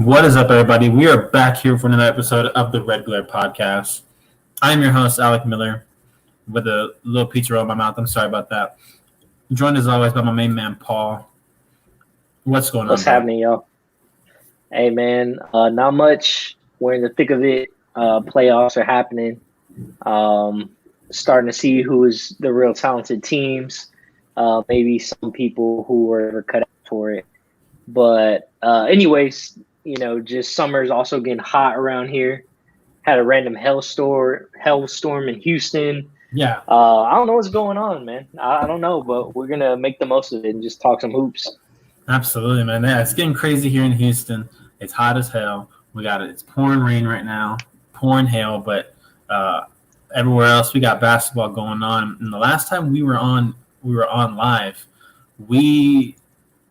What is up, everybody? We are back here for another episode of the Red Glare Podcast. I'm your host, Alec Miller, with a little pizza roll in my mouth. I'm sorry about that. Joined as always by my main man, Paul. What's going on, What's happening, y'all? Hey, man, not much. We're in the thick of it. Playoffs are happening. Starting to see who is the real talented teams. Maybe some people who were cut out for it. But anyways, just summer's also getting hot around here. Had a random hellstorm in Houston. Yeah. I don't know what's going on, man. I don't know, but we're going to make the most of it and just talk some hoops. Absolutely, man. Yeah, it's getting crazy here in Houston. It's hot as hell. It's pouring rain right now, pouring hail, but everywhere else we got basketball going on. And the last time we were on live, we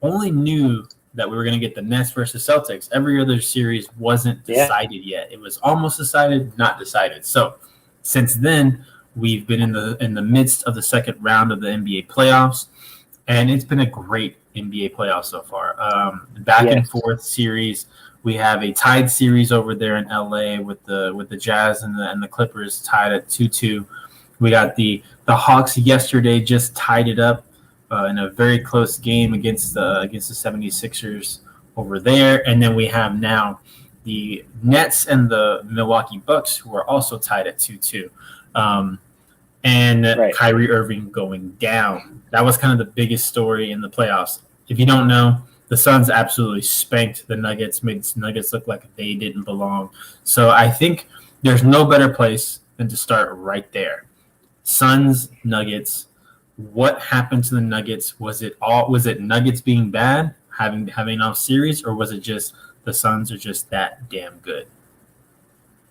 only knew that we were going to get the Nets versus Celtics. Every other series wasn't decided yet. It was almost decided, not decided. So since then, we've been in the midst of the second round of the NBA playoffs, and it's been a great NBA playoff so far. Back and forth series. We have a tied series over there in LA with the Jazz and the Clippers tied at 2-2. We got the Hawks yesterday just tied it up in a very close game against the 76ers over there. And then we have now the Nets and the Milwaukee Bucks, who are also tied at 2-2. And Kyrie Irving going down. That was kind of the biggest story in the playoffs. If you don't know, the Suns absolutely spanked the Nuggets, made the Nuggets look like they didn't belong. So I think there's no better place than to start right there. Suns, Nuggets. What happened to the Nuggets? Was it Nuggets being bad, having off series, or was it just the Suns are just that damn good?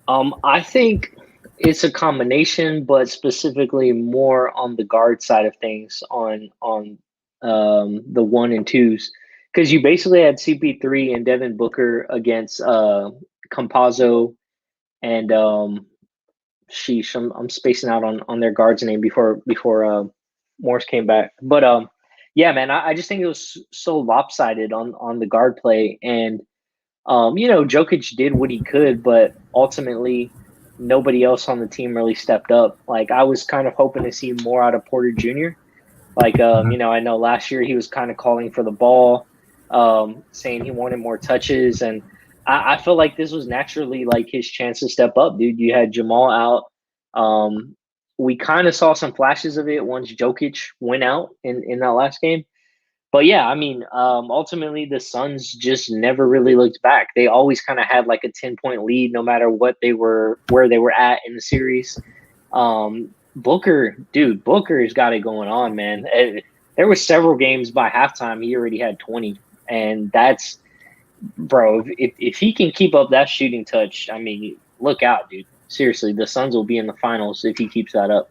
I think it's a combination, but specifically more on the guard side of things, on the 1 and 2s, because you basically had CP3 and Devin Booker against Campazzo and I'm spacing out on their guard's name before Morris came back. But yeah, man, I just think it was so lopsided on the guard play, and Jokic did what he could, but ultimately nobody else on the team really stepped up. Like, I was kind of hoping to see more out of Porter Jr. Like, I know last year he was kind of calling for the ball, saying he wanted more touches. And I feel like this was naturally like his chance to step up, dude. You had Jamal out. We kind of saw some flashes of it once Jokic went out in that last game. But yeah, I mean, ultimately the Suns just never really looked back. They always kind of had like a 10-point lead, no matter where they were at in the series. Booker's got it going on, man. There were several games by halftime he already had 20, and that's, bro. If he can keep up that shooting touch, I mean, look out, dude. Seriously, the Suns will be in the finals if he keeps that up.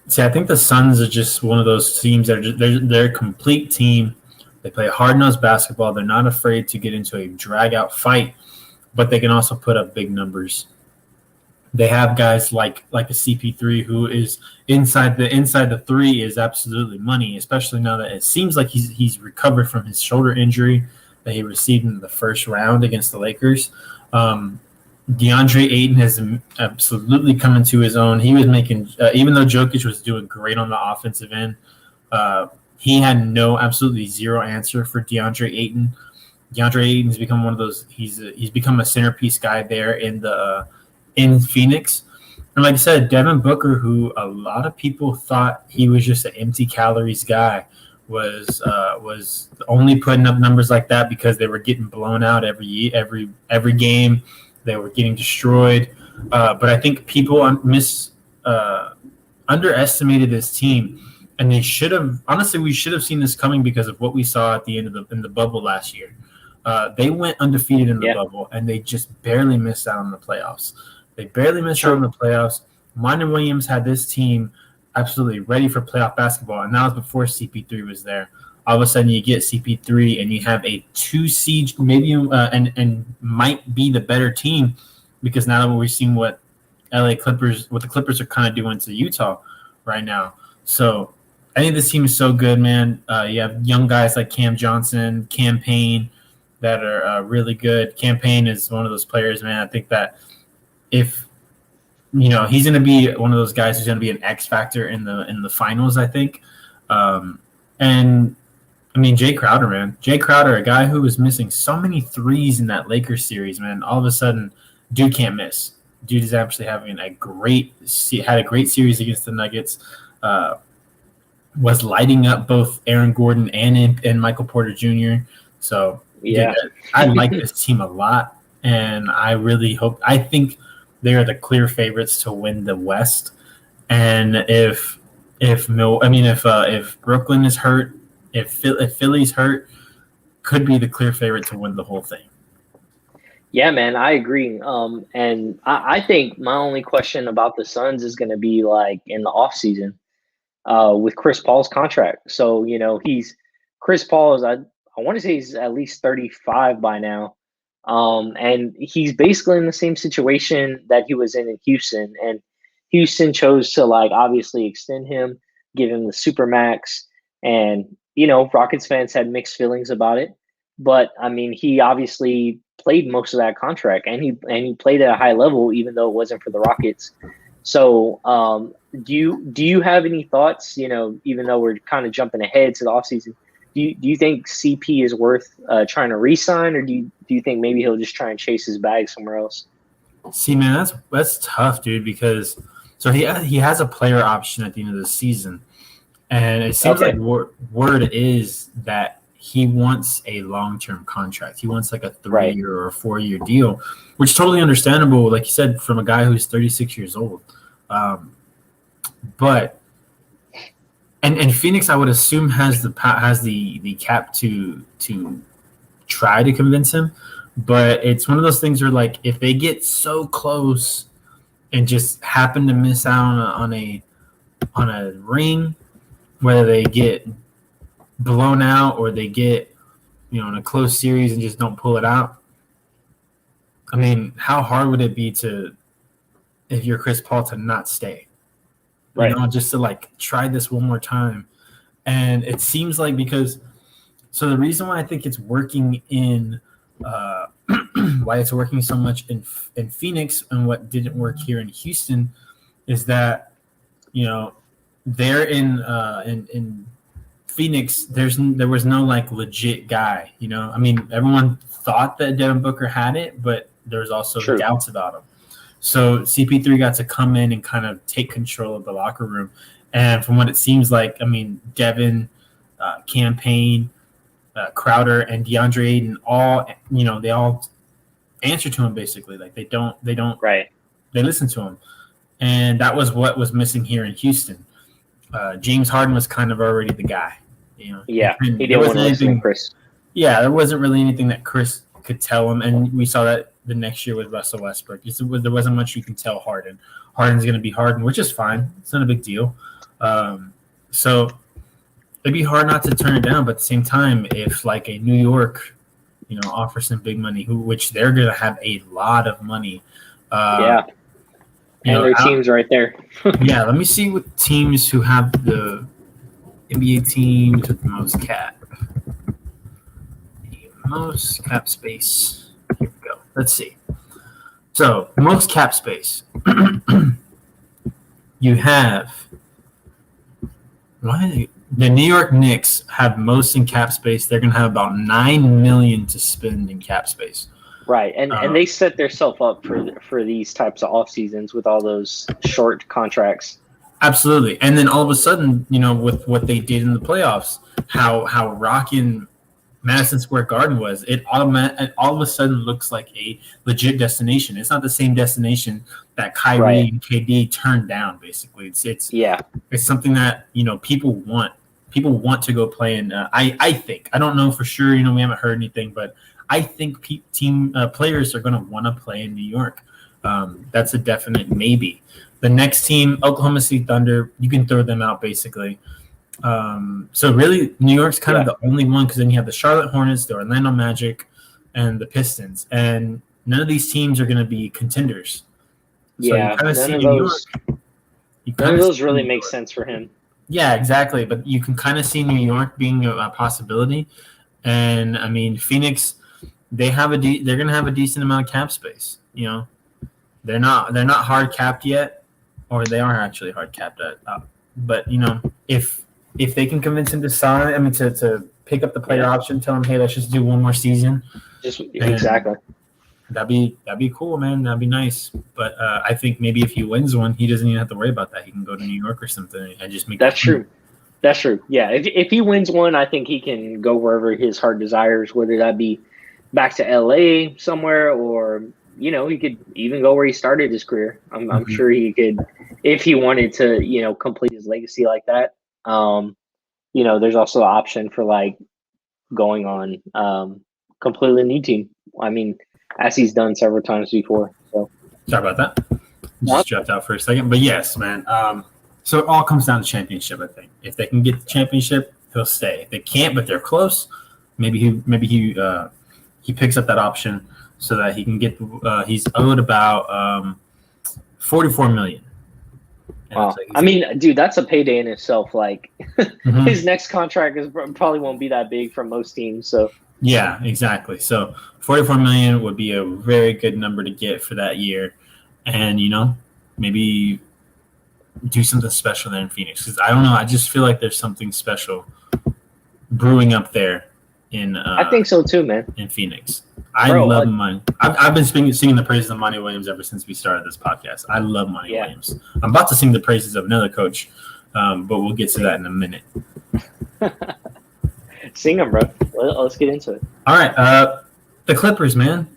See, I think the Suns are just one of those teams that they're a complete team. They play hard-nosed basketball. They're not afraid to get into a drag-out fight, but they can also put up big numbers. They have guys like a CP3 who is inside the three is absolutely money, especially now that it seems like he's recovered from his shoulder injury that he received in the first round against the Lakers. DeAndre Ayton has absolutely come into his own. He was making, even though Jokic was doing great on the offensive end, he had absolutely zero answer for DeAndre Ayton. DeAndre Ayton's become one of those. He's become a centerpiece guy there in Phoenix. And like I said, Devin Booker, who a lot of people thought he was just an empty calories guy, was only putting up numbers like that because they were getting blown out every game. They were getting destroyed. But I think people underestimated this team, and they should have. Honestly, we should have seen this coming because of what we saw at the end of in the bubble last year. They went undefeated in the bubble, and they just barely missed out on the playoffs. They barely missed out on the playoffs. Monty Williams had this team absolutely ready for playoff basketball, and that was before CP3 was there. All of a sudden, you get CP3, and you have a 2 seed, maybe, and might be the better team because now that we've seen what the Clippers are kind of doing to Utah right now. So I think this team is so good, man. You have young guys like Cam Johnson, Cam Payne, that are really good. Campaign is one of those players, man. I think that if he's going to be one of those guys who's going to be an X factor in the finals, I think. And I mean, Jay Crowder, man. Jay Crowder, a guy who was missing so many threes in that Lakers series, man. All of a sudden, dude can't miss. Dude is actually having had a great series against the Nuggets. Was lighting up both Aaron Gordon and Michael Porter Jr. So yeah, I like this team a lot, and I think they are the clear favorites to win the West. And if Brooklyn is hurt, if Philly's hurt, could be the clear favorite to win the whole thing. Yeah, man, I agree. And I think my only question about the Suns is going to be like in the offseason with Chris Paul's contract. So, Chris Paul is, I want to say he's at least 35 by now. And he's basically in the same situation that he was in Houston. And Houston chose to obviously extend him, give him the Supermax. And, Rockets fans had mixed feelings about it. But I mean, he obviously played most of that contract, and he played at a high level, even though it wasn't for the Rockets. So, do you have any thoughts? Even though we're kind of jumping ahead to the offseason, do you think CP is worth trying to re-sign, or do you think maybe he'll just try and chase his bag somewhere else? See, man, that's tough, dude. Because he has a player option at the end of the season, and it seems like word is that he wants a long-term contract. He wants like a 3-year or a 4-year deal, which is totally understandable, like you said, from a guy who's 36 years old. But Phoenix, I would assume, has the cap to try to convince him. But it's one of those things where, like, if they get so close and just happen to miss out on a ring, whether they get blown out or they get in a close series and just don't pull it out. I mean, how hard would it be if you're Chris Paul to not stay? Right. Just to try this one more time. And it seems like so the reason why I think it's working why it's working so much in Phoenix and what didn't work here in Houston is that they're in Phoenix, there was no legit guy, I mean, everyone thought that Devin Booker had it, but there's also doubts about him. So CP3 got to come in and kind of take control of the locker room. And from what it seems like, I mean, Devin, Campaign, Crowder, and DeAndre Ayton they all answer to him basically. Like they don't they listen to him. And that was what was missing here in Houston. James Harden was kind of already the guy. Yeah, he didn't want to listen to Chris. Yeah, there wasn't really anything that Chris could tell him, and we saw that the next year with Russell Westbrook. There wasn't much you can tell Harden. Harden's going to be Harden, which is fine. It's not a big deal. So it'd be hard not to turn it down, but at the same time, if a New York, offers some big money, which they're going to have a lot of money. And their team's right there. Yeah, let me see what teams who have the NBA teams with the most cap. Most cap space. Here we go. Let's see. So, most cap space. You have the New York Knicks have most in cap space. They're going to have about $9 million to spend in cap space. Right, and they set themselves up for these types of off seasons with all those short contracts. Absolutely, and then all of a sudden, with what they did in the playoffs, how rocking Madison Square Garden was, it all of a sudden looks like a legit destination. It's not the same destination that Kyrie and KD turned down. Basically, it's something that people want. People want to go play in. I think, I don't know for sure. We haven't heard anything, but I think team players are going to want to play in New York. That's a definite maybe. The next team, Oklahoma City Thunder, you can throw them out basically. So really, New York's kind of the only one, because then you have the Charlotte Hornets, the Orlando Magic, and the Pistons, and none of these teams are going to be contenders. So none of those really make sense for him. Yeah, exactly. But you can kind of see New York being a possibility, and I mean Phoenix. they're gonna have a decent amount of cap space. You know, they're not hard capped yet, or they are actually hard capped at. But you know, if they can convince him to sign, I mean, to pick up the player option, tell him, hey, let's just do one more season. Exactly. That'd be cool, man. That'd be nice. But I think maybe if he wins one, he doesn't even have to worry about that. He can go to New York or something and just make. That's true. That's true. Yeah, if he wins one, I think he can go wherever his heart desires, whether that be back to LA somewhere, or you know, he could even go where he started his career. I'm sure he could, if he wanted to, you know, complete his legacy like that. You know, there's also an option for like going on completely new team. I mean, as he's done several times before. So sorry about that. Just dropped out for a second, but yes, man. So it all comes down to championship. I think if they can get the championship, he'll stay. If they can't, but they're close, maybe he picks up that option so that he can get. He's owed about $44 million. Wow. I mean, dude, that's a payday in itself. Like his next contract probably won't be that big for most teams. So yeah, exactly. So $44 million would be a very good number to get for that year, and you know, maybe do something special there in Phoenix, because I don't know. I just feel like there's something special brewing up there in. I think so too, man. In Phoenix, I love Monty. I've been singing the praises of Monty Williams ever since we started this podcast. I love Monty Williams. I'm about to sing the praises of another coach, but we'll get to that in a minute. Sing them, bro. Let's get into it. All right, the Clippers, man.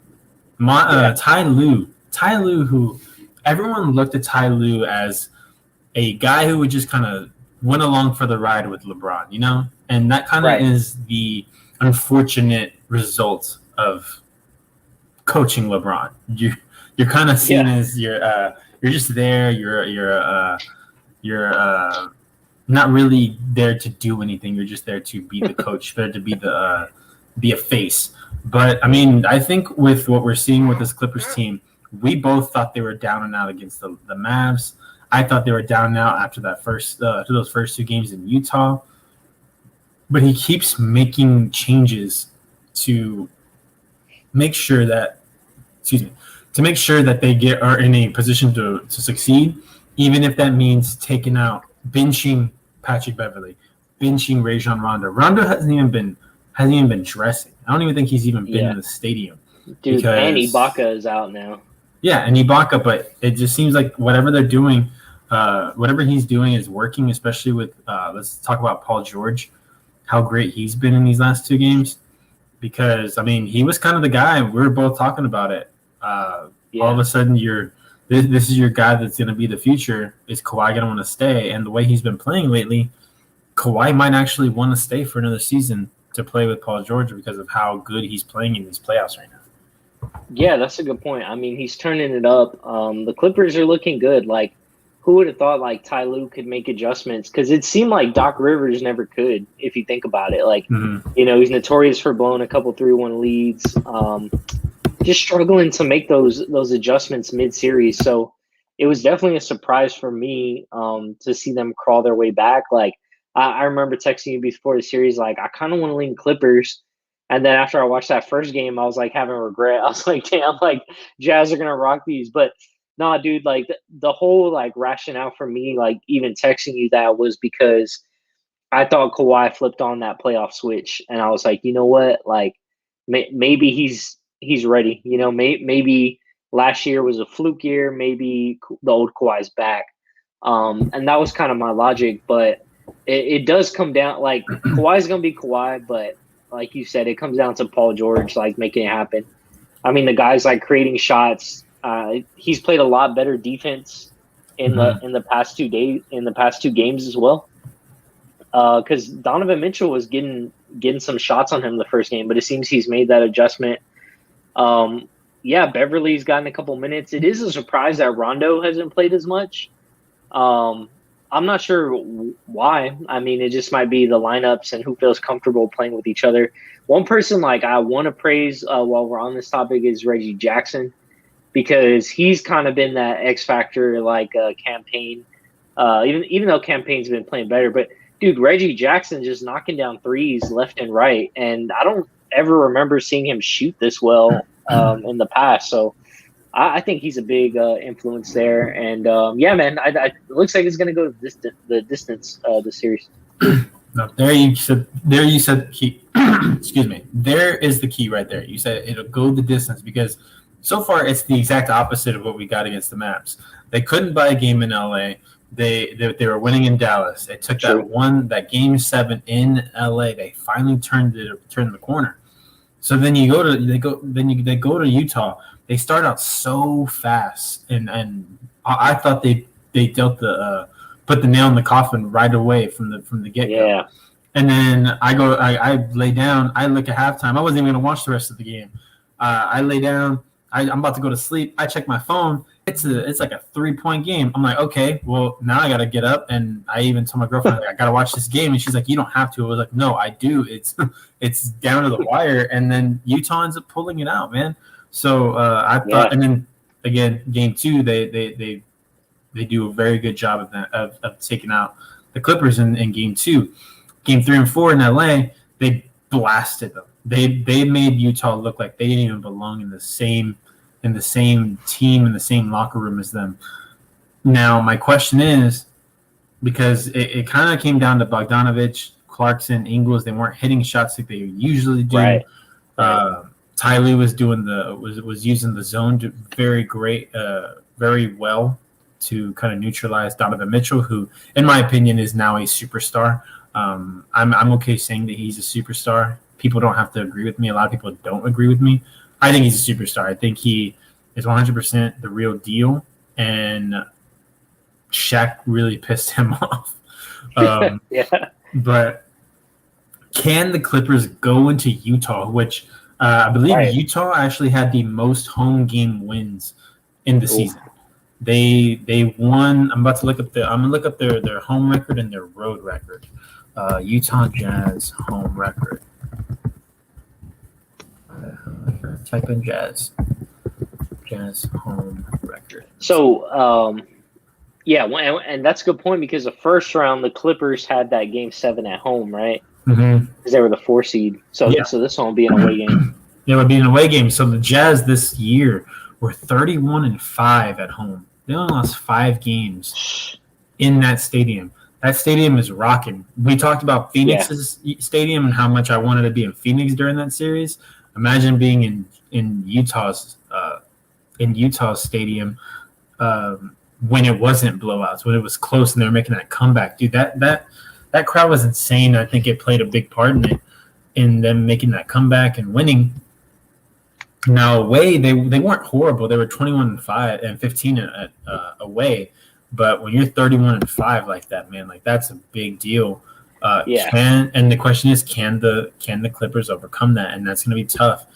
Ty Lue, who everyone looked at Ty Lue as a guy who would just kind of went along for the ride with LeBron, you know? And that kind of is the unfortunate result of coaching LeBron. You're kind of seen as you're just there. You're not really there to do anything. You're just there to be the coach, there to be a face. But I mean, I think with what we're seeing with this Clippers team, we both thought they were down and out against the Mavs. I thought they were down and out after those first two games in Utah. But he keeps making changes to make sure that they are in a position to succeed, even if that means benching Patrick Beverley, benching Rajon Rondo. Rondo hasn't even been dressing. I don't even think he's even been in the stadium. Dude, and Ibaka is out now. Yeah, and Ibaka, but it just seems like whatever they're doing, whatever he's doing is working, especially with let's talk about Paul George, how great he's been in these last two games. Because, I mean, he was kind of the guy. We were both talking about it. All of a sudden, this is your guy that's going to be the future. Is Kawhi going to want to stay? And the way he's been playing lately, Kawhi might actually want to stay for another season to play with Paul George because of how good he's playing in these playoffs right now. Yeah, that's a good point. I mean, he's turning it up. The Clippers are looking good. Like, who would have thought, like, Ty Lue could make adjustments? Because it seemed like Doc Rivers never could, if you think about it. Like, you know, he's notorious for blowing a couple 3-1 leads. Just struggling to make those adjustments mid-series. So it was definitely a surprise for me to see them crawl their way back. Like, I remember texting you before the series, like, I kind of want to lean Clippers. And then after I watched that first game, I was, like, having regret. I was like, damn, like, Jazz are going to rock these. But, nah, dude, like, the whole, like, rationale for me, like, even texting you that was because I thought Kawhi flipped on that playoff switch. And I was like, you know what? Like, maybe he's ready. You know, maybe last year was a fluke year. Maybe the old Kawhi's back. And that was kind of my logic. But it does come down, like, Kawhi's going to be Kawhi. But like you said, it comes down to Paul George, like, making it happen. I mean, the guy's, like, creating shots. He's played a lot better defense in the past 2 days, in the past 2 games as well. Because Donovan Mitchell was getting some shots on him the first game, but it seems he's made that adjustment. Beverly's gotten a couple minutes. It is a surprise that Rondo hasn't played as much. I'm not sure why. I mean, it just might be the lineups and who feels comfortable playing with each other. One person, like, I want to praise while we're on this topic is Reggie Jackson, because he's kind of been that X factor, like, Campaign. Even though Campaign's been playing better, but dude, Reggie Jackson just knocking down threes left and right, and I don't ever remember seeing him shoot this well in the past. So I think he's a big influence there. And yeah, man, it looks like it's going to go the distance this series. No, there you said key. Excuse me. There is the key right there. You said it'll go the distance because so far it's the exact opposite of what we got against the Maps. They couldn't buy a game in LA. They were winning in Dallas. It took that game 7 in LA. They finally turned the corner. So then they go to Utah. They start out so fast, and I thought they dealt put the nail in the coffin right away from the get go. Yeah. And then I lay down. I look at halftime. I wasn't even gonna watch the rest of the game. I lay down. I'm about to go to sleep. I check my phone. It's like a 3-point game. I'm like, okay, well now I gotta get up. And I even told my girlfriend I gotta watch this game. And she's like, you don't have to. I was like, no, I do. It's down to the wire. And then Utah ends up pulling it out, man. So I thought, and then again, game 2, they do a very good job of taking out the Clippers in game 2. Game 3 and 4 in LA, they blasted them. They made Utah look like they didn't even belong in the same team, in the same locker room as them. Now, my question is, because it kind of came down to Bogdanovich, Clarkson, Ingles, they weren't hitting shots like they usually do. Right. Ty Lue was using the zone very well to kind of neutralize Donovan Mitchell, who, in my opinion, is now a superstar. I'm okay saying that he's a superstar. People don't have to agree with me. A lot of people don't agree with me. I think he's a superstar. I think he is 100% the real deal, and Shaq really pissed him off. Yeah. But can the Clippers go into Utah, which I believe Utah actually had the most home game wins in the season. They won. I'm going to look up their home record and their road record. Utah Jazz home record. Type in Jazz home record. So, yeah, and that's a good point because the first round the Clippers had that game 7 at home, right? Mm-hmm. Because they were the 4 seed. So this one will be an away game. It would be an away game. So the Jazz this year were 31-5 at home. They only lost 5 games in that stadium. That stadium is rocking. We talked about Phoenix's stadium and how much I wanted to be in Phoenix during that series. Imagine being in Utah's stadium when it wasn't blowouts, when it was close and they were making that comeback. Dude, that crowd was insane. I think it played a big part in them making that comeback and winning. Now away, they weren't horrible. They were 21-5 and 15 at away. But when you're 31-5 like that, man, like that's a big deal. And the question is, can the Clippers overcome that? And that's going to be tough.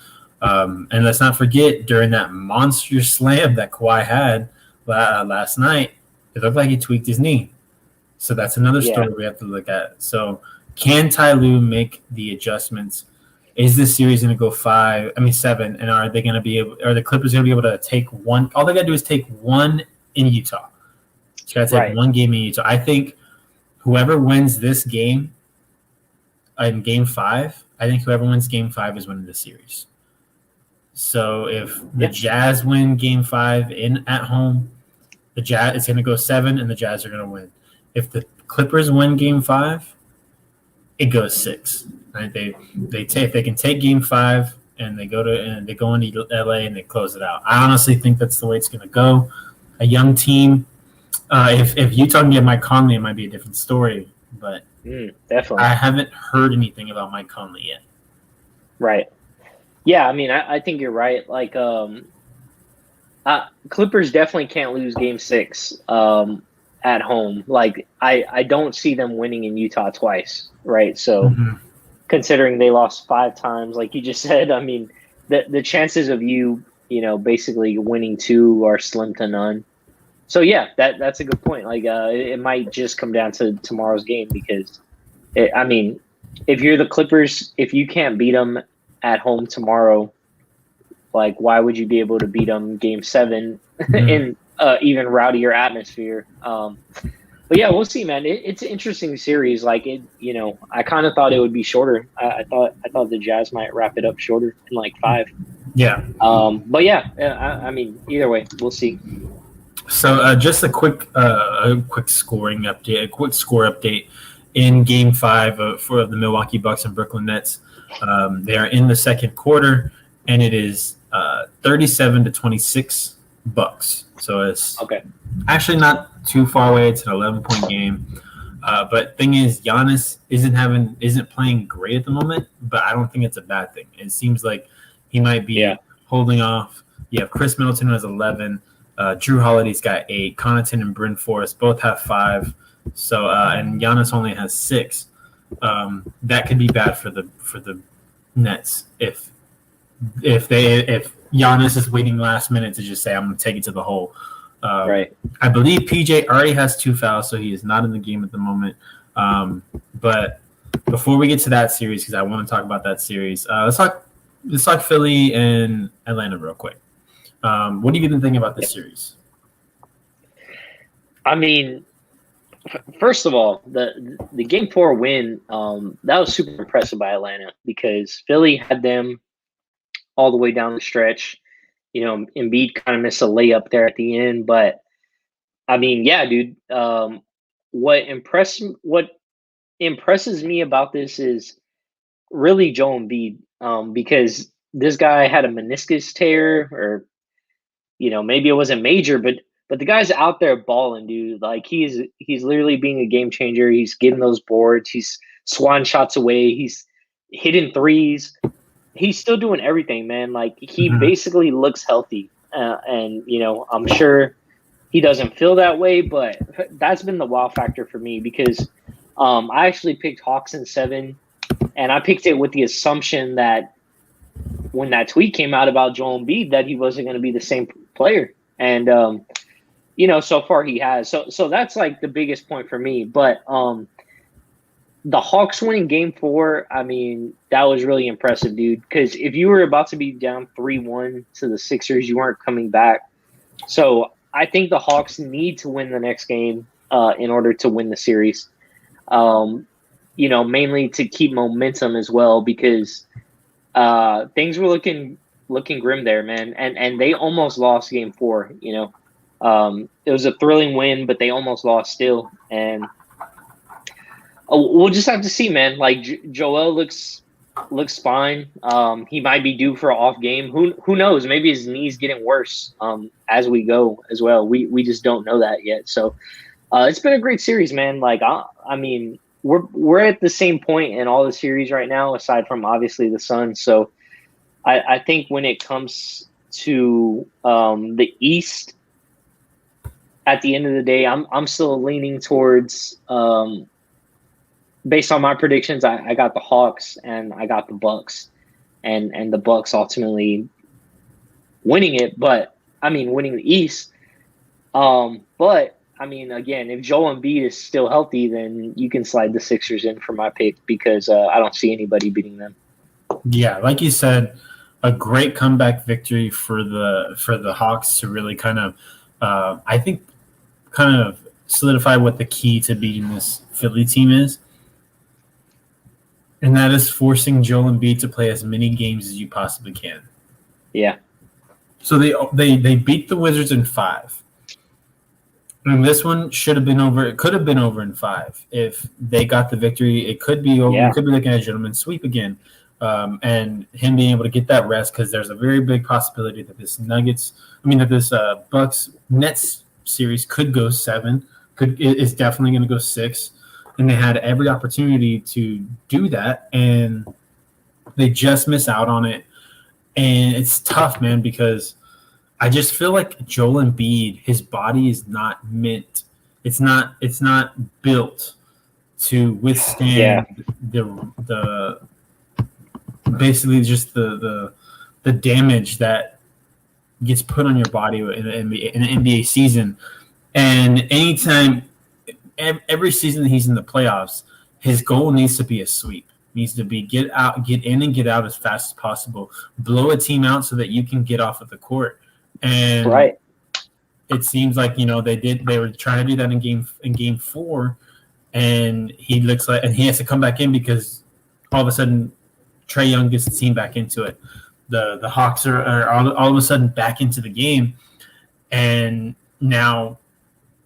And let's not forget, during that monster slam that Kawhi had last night, it looked like he tweaked his knee. So that's another story we have to look at. So can Ty Lue make the adjustments? Is this series going to go 7? And are the Clippers going to be able to take one? All they got to do is take one in Utah. You got to take one game in Utah. I think whoever wins this game in Game 5, I think whoever wins Game 5 is winning the series. So if the Jazz win Game 5 at home, the Jazz it's going to go 7, and the Jazz are going to win. If the Clippers win Game 5, it goes 6. Right? If they can take Game 5 and they go into LA and they close it out. I honestly think that's the way it's going to go. A young team. If Utah can get Mike Conley, it might be a different story. But definitely, I haven't heard anything about Mike Conley yet. Right. Yeah, I mean, I think you're right. Like, Clippers definitely can't lose Game 6 at home. Like, I don't see them winning in Utah twice, right? So, considering they lost 5 times, like you just said, I mean, the chances of you basically winning 2 are slim to none. So yeah, that's a good point. Like, it might just come down to tomorrow's game because, if you're the Clippers, if you can't beat them at home tomorrow, like, why would you be able to beat them Game 7 in even rowdier atmosphere? But yeah, we'll see, man. It's an interesting series. Like I kind of thought it would be shorter. I thought the Jazz might wrap it up shorter in like 5. Yeah. But yeah, I mean, either way, we'll see. So just a quick scoring update, a quick score update in Game 5 for the Milwaukee Bucks and Brooklyn Nets. They are in the second quarter, and it is 37-26 Bucks. So it's actually not too far away. It's an 11-point game. But thing is, Giannis isn't playing great at the moment, but I don't think it's a bad thing. It seems like he might be holding off. You have Chris Middleton has 11. Drew Holiday's got 8. Connaughton and Bryn Forrest both have 5. So and Giannis only has 6. That could be bad for the Nets if Giannis is waiting last minute to just say I'm going to take it to the hole. Right. I believe PJ already has 2 fouls, so he is not in the game at the moment. But before we get to that series, because I want to talk about that series, let's talk Philly and Atlanta real quick. What do you even think about this series? I mean, first of all, the Game 4 win, that was super impressive by Atlanta because Philly had them all the way down the stretch. Embiid kind of missed a layup there at the end, but I mean, yeah, dude. What impresses me about this is really Joel Embiid, because this guy had a meniscus tear, or maybe it wasn't major, but the guy's out there balling, dude. Like he's literally being a game changer. He's getting those boards. He's swan shots away. He's hitting threes. He's still doing everything, man. Like he basically looks healthy, and I'm sure he doesn't feel that way, but that's been the wow factor for me because I actually picked Hawks in 7, and I picked it with the assumption that when that tweet came out about Joel Embiid that he wasn't going to be the same player, and so far he has. So that's like the biggest point for me, but the Hawks winning Game 4, I mean, that was really impressive, dude. Because if you were about to be down 3-1 to the Sixers, you weren't coming back. So I think the Hawks need to win the next game in order to win the series. Mainly to keep momentum as well, because things were looking grim there, man. And they almost lost Game 4. It was a thrilling win, but they almost lost still. And we'll just have to see, man. Like Joel looks fine. He might be due for an off game. Who knows? Maybe his knee's getting worse as we go as well. We just don't know that yet. So it's been a great series, man. Like I mean, we're at the same point in all the series right now, aside from obviously the Suns. So I think when it comes to the East, at the end of the day, I'm still leaning towards. Based on my predictions, I got the Hawks and I got the Bucks, and the Bucks ultimately winning it. But I mean, winning the East. But I mean, again, if Joel Embiid is still healthy, then you can slide the Sixers in for my pick because I don't see anybody beating them. Yeah, like you said, a great comeback victory for the Hawks to really kind of, I think, kind of solidify what the key to beating this Philly team is. And that is forcing Joel Embiid to play as many games as you possibly can. Yeah. So they beat the Wizards in 5. And this one should have been over. It could have been over in 5 if they got the victory. It could be over. Yeah. We could be looking at a gentleman's sweep again, and him being able to get that rest because there's a very big possibility that this Bucks Nets series could go 7. It's definitely going to go 6. And they had every opportunity to do that, and they just miss out on it. And it's tough, man, because I just feel like Joel Embiid, his body is not meant. It's not built to withstand the basically just the damage that gets put on your body in an NBA season. And anytime. Every season that he's in the playoffs, his goal needs to be a sweep. Needs to be get in and get out as fast as possible. Blow a team out so that you can get off of the court. And right. it seems like they were trying to do that in game 4, and he looks like, and he has to come back in because all of a sudden Trae Young gets the team back into it. The Hawks are all of a sudden back into the game, and now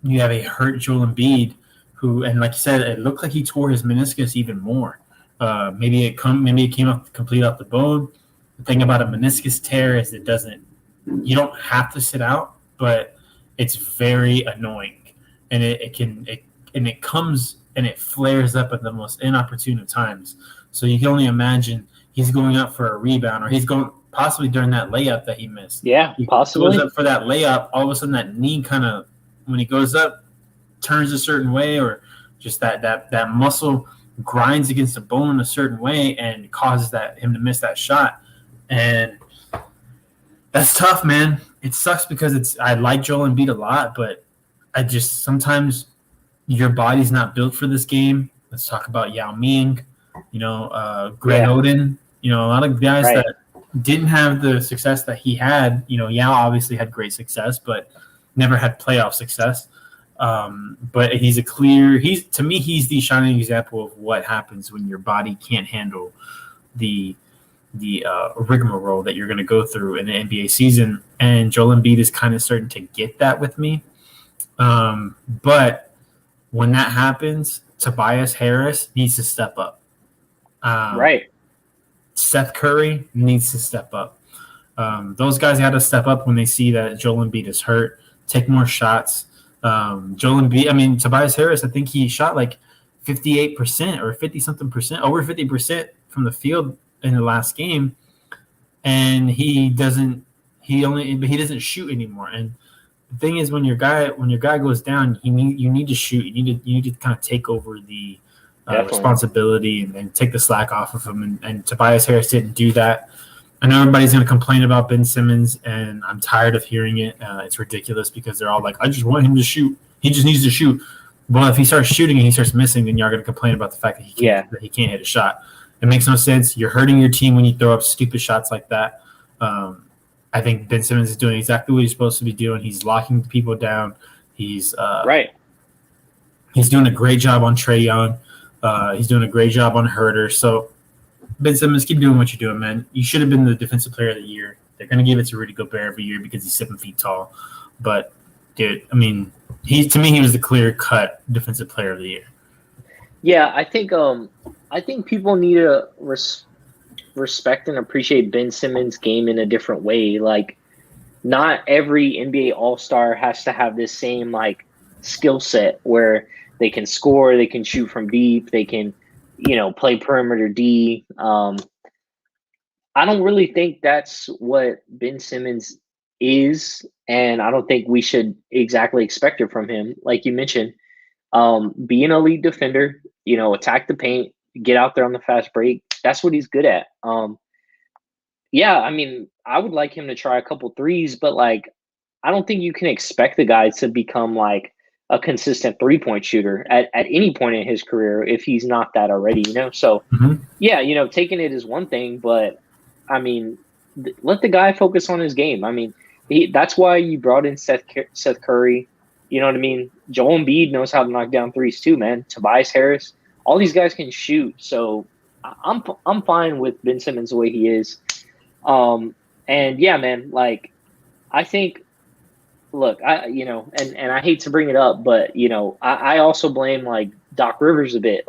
you have a hurt Joel Embiid who, and like you said, it looked like he tore his meniscus even more. Maybe it came up complete off the bone. The thing about a meniscus tear is you don't have to sit out, but it's very annoying, and it comes and it flares up at the most inopportune of times. So you can only imagine he's going up for a rebound, or he's going possibly during that layup that he missed. Yeah, possibly. He goes up for that layup. All of a sudden, that knee kind of, when he goes up, turns a certain way, or just that muscle grinds against the bone in a certain way and causes him to miss that shot. And that's tough, man. It sucks because I like Joel Embiid a lot, but I just sometimes your body's not built for this game. Let's talk about Yao Ming, Greg Oden, a lot of guys that didn't have the success that he had. Yao obviously had great success, but never had playoff success. But to me, he's the shining example of what happens when your body can't handle the rigmarole that you're going to go through in the NBA season. And Joel Embiid is kind of starting to get that with me. But when that happens, Tobias Harris needs to step up. Seth Curry needs to step up. Those guys got to step up when they see that Joel Embiid is hurt, take more shots. Joel Embiid, Tobias Harris, I think he shot like 58% or 50-something%, over 50% from the field in the last game, and he doesn't shoot anymore. And the thing is, when your guy goes down, you need to shoot. You need to kind of take over the responsibility and take the slack off of him. And Tobias Harris didn't do that. I know everybody's going to complain about Ben Simmons, and I'm tired of hearing it. It's ridiculous because they're all like, I just want him to shoot. He just needs to shoot. Well, if he starts shooting and he starts missing, then you're going to complain about the fact that he can't hit a shot. It makes no sense. You're hurting your team when you throw up stupid shots like that. I think Ben Simmons is doing exactly what he's supposed to be doing. He's locking people down. He's He's doing a great job on Trae Young. He's doing a great job on Herter. So, Ben Simmons, keep doing what you're doing, man. You should have been the Defensive Player of the Year. They're going to give it to Rudy Gobert every year because he's 7 feet tall. But, dude, he was the clear-cut Defensive Player of the Year. Yeah, I think people need to respect and appreciate Ben Simmons' game in a different way. Like, not every NBA All-Star has to have this same skill set where they can score, they can shoot from deep, they can play perimeter D. I don't really think that's what Ben Simmons is, and I don't think we should exactly expect it from him. Like you mentioned, be an elite defender, attack the paint, get out there on the fast break. That's what he's good at. I would like him to try a couple threes, but I don't think you can expect the guy to become a consistent 3-point shooter at any point in his career if he's not that already, So, taking it is one thing, but, let the guy focus on his game. That's why you brought in Seth Curry. You know what I mean? Joel Embiid knows how to knock down threes too, man. Tobias Harris. All these guys can shoot, so I'm fine with Ben Simmons the way he is. I think – look, I hate to bring it up, but I also blame Doc Rivers a bit.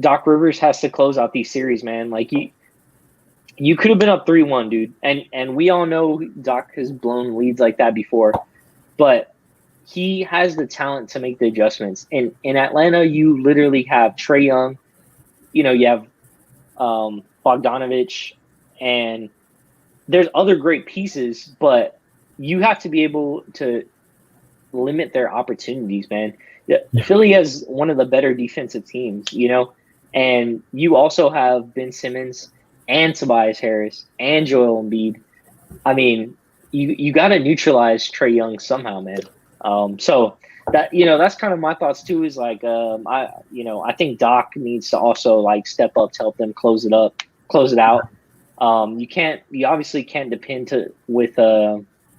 Doc Rivers has to close out these series, man. You could have been up 3-1, dude, and we all know Doc has blown leads like that before, but he has the talent to make the adjustments. In Atlanta, you literally have Trae Young, you have Bogdanovich, and there's other great pieces, but you have to be able to limit their opportunities, man. Yeah. Philly has one of the better defensive teams, and you also have Ben Simmons and Tobias Harris and Joel Embiid. You got to neutralize Trae Young somehow, man. So that that's kind of my thoughts too. Is I think Doc needs to also step up to help them close it out. You obviously can't depend with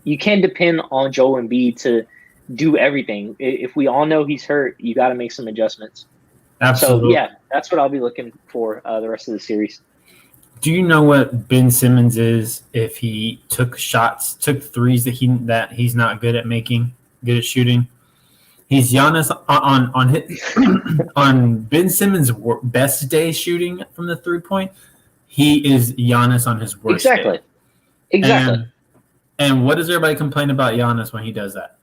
you can't depend on Joel Embiid to do everything. If we all know he's hurt, you got to make some adjustments. Absolutely. So yeah, that's what I'll be looking for the rest of the series. Do you know what Ben Simmons is if he took threes that he's not good at shooting? He's Giannis on Ben Simmons' best day shooting from the 3-point. He is Giannis on his worst day. Exactly. And what does everybody complain about Giannis when he does that?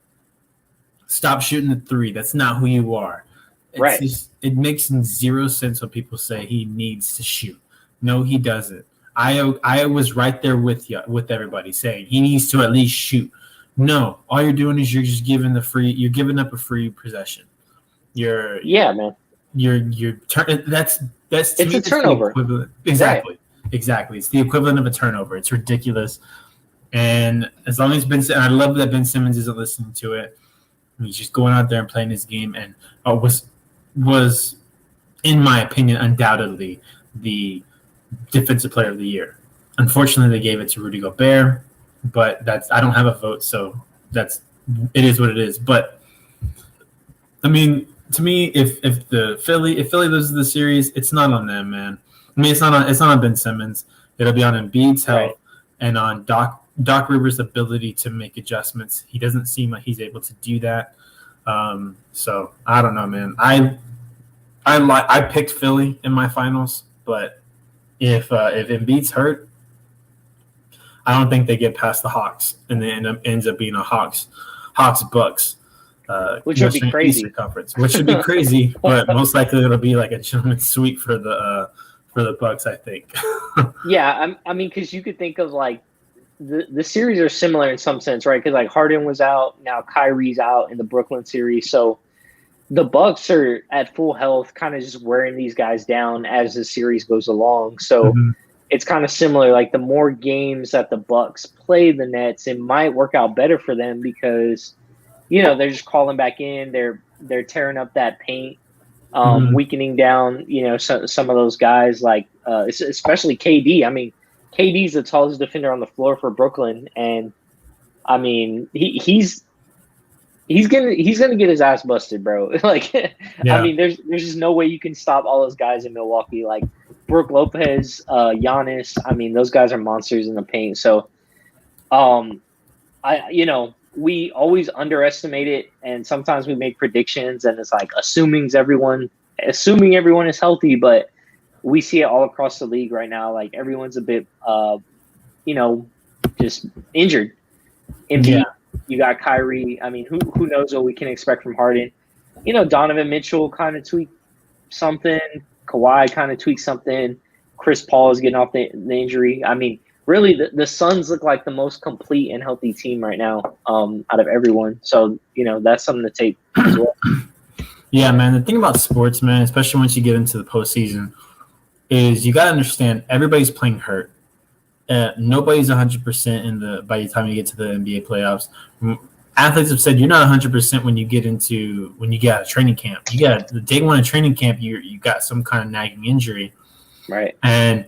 Stop shooting the 3. That's not who you are. It makes zero sense when people say he needs to shoot. No, he doesn't. I was right there with everybody saying he needs to at least shoot. No, all you're doing is you're just giving up a free possession. Man. That's it's a turnover. Exactly. It's the equivalent of a turnover. It's ridiculous. And as long as I love that Ben Simmons isn't listening to it. He's just going out there and playing his game, and was, in my opinion, undoubtedly the defensive player of the year. Unfortunately, they gave it to Rudy Gobert, but I don't have a vote, so it is what it is. But I mean, to me, if Philly loses the series, it's not on them, man. I mean, it's not on Ben Simmons. It'll be on Embiid's health and on Doc Rivers' ability to make adjustments. He doesn't seem like he's able to do that. So I don't know, man. I picked Philly in my finals, but if Embiid's hurt, I don't think they get past the Hawks, and then ends up being a Hawks Bucks. Which would be crazy. Conference, which would be crazy, but most likely it'll be like a gentleman's sweep for the Bucks, I think. Yeah, I mean, because you could think of like the series are similar in some sense, right? Because like Harden was out, now Kyrie's out in the Brooklyn series, so the Bucks are at full health, kind of just wearing these guys down as the series goes along. So it's kind of similar. Like the more games that the Bucks play the Nets, it might work out better for them because they're just calling back in, they're tearing up that paint, weakening down some of those guys like especially KD. I mean, KD's the tallest defender on the floor for Brooklyn, and I mean he's gonna get his ass busted, bro. Like, yeah. I mean, there's just no way you can stop all those guys in Milwaukee, like Brook Lopez, Giannis. I mean, those guys are monsters in the paint. So, we always underestimate it, and sometimes we make predictions, and it's like assuming everyone is healthy, but we see it all across the league right now. Like everyone's a bit, just injured. Embiid, you got Kyrie. I mean, who knows what we can expect from Harden? Donovan Mitchell kind of tweaked something. Kawhi kind of tweaked something. Chris Paul is getting off the injury. I mean, really, the Suns look like the most complete and healthy team right now out of everyone. So, that's something to take as well. Yeah, man. The thing about sports, man, especially once you get into the postseason, is you got to understand everybody's playing hurt. Nobody's 100% by the time you get to the NBA playoffs. Athletes have said you're not 100% when you get out of training camp. The day one of training camp, you got some kind of nagging injury, right? And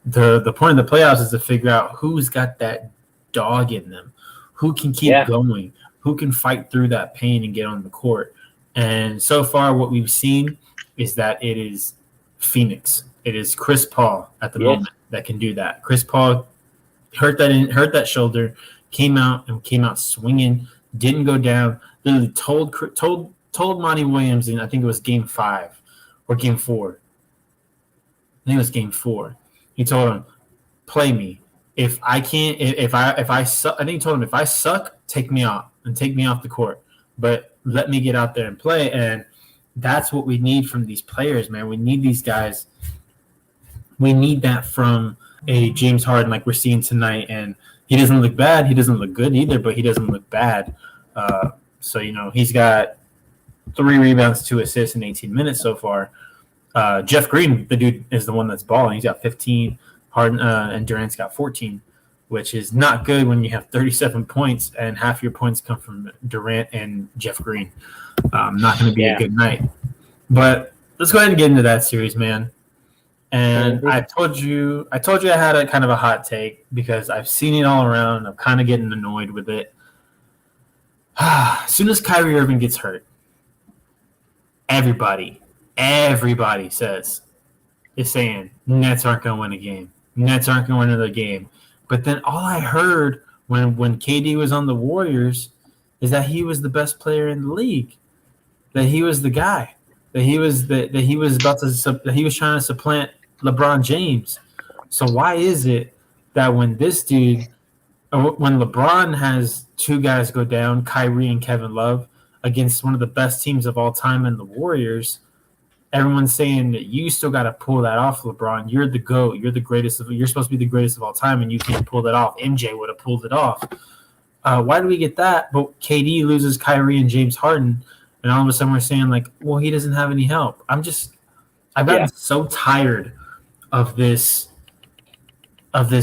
the point of the playoffs is to figure out who's got that dog in them, who can keep going, who can fight through that pain and get on the court. And so far, what we've seen is that it is Phoenix. It is Chris Paul at the moment that can do that. Chris Paul hurt that shoulder, came out swinging, didn't go down. Literally told Monty Williams in, I think it was Game 5 or Game 4. I think it was Game 4. He told him, "Play me. If I suck," I think he told him, "If I suck, take me off and take me off the court. But let me get out there and play." And that's what we need from these players, man. We need these guys. We need that from a James Harden like we're seeing tonight. And he doesn't look bad. He doesn't look good either, but he doesn't look bad. So, he's got 3 rebounds, 2 assists in 18 minutes so far. Jeff Green, the dude, is the one that's balling. He's got 15. Harden and Durant's got 14, which is not good when you have 37 points and half your points come from Durant and Jeff Green. Not going to be a good night. But let's go ahead and get into that series, man. And Mhm. I told you I had a kind of a hot take because I've seen it all around. I'm kind of getting annoyed with it. As soon as Kyrie Irving gets hurt, everybody, everybody is saying Nets aren't going to win a game. Nets aren't going to win another game. But then all I heard when KD was on the Warriors is that he was the best player in the league. That he was the guy. That he was that he was about to that he was trying to supplant LeBron James. So why is it that when this dude, when LeBron has two guys go down, Kyrie and Kevin Love, against one of the best teams of all time in the Warriors, everyone's saying that you still got to pull that off, LeBron. You're the GOAT. You're the greatest. You're supposed to be the greatest of all time, and you can't pull that off. MJ would have pulled it off. Why do we get that? But KD loses Kyrie and James Harden, and all of a sudden we're saying like, well, he doesn't have any help. I've gotten so tired of this